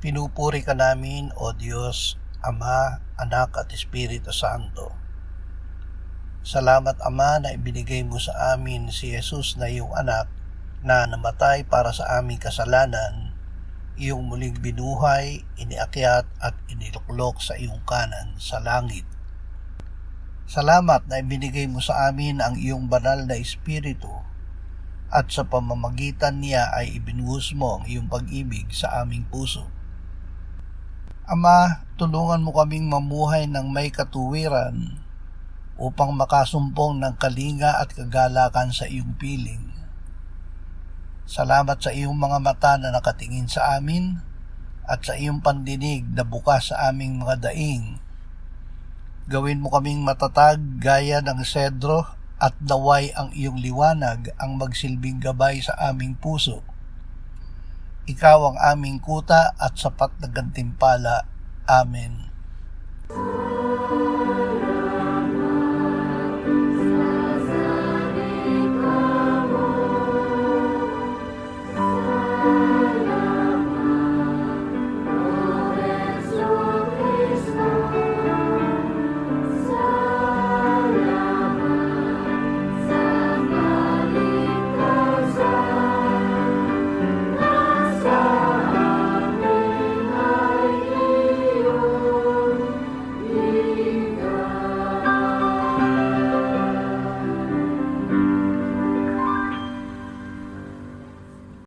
Pinupuri ka namin, O Diyos, Ama, Anak at Espiritu Santo. Salamat, Ama, na ibinigay mo sa amin si Jesus na iyong anak na namatay para sa aming kasalanan, iyong muling binuhay, iniakyat at iniluklok sa iyong kanan sa langit. Salamat na ibinigay mo sa amin ang iyong banal na Espiritu at sa pamamagitan niya ay ibinuhos mo ang iyong pag-ibig sa aming puso. Ama, tulungan mo kaming mamuhay ng may katuwiran upang makasumpong ng kalinga at kagalakan sa iyong piling. Salamat sa iyong mga mata na nakatingin sa amin at sa iyong pandinig na bukas sa aming mga daing. Gawin mo kaming matatag gaya ng sedro at naway ang iyong liwanag ang magsilbing gabay sa aming puso. Ikaw ang aming kuta at sapat na gantimpala. Amen.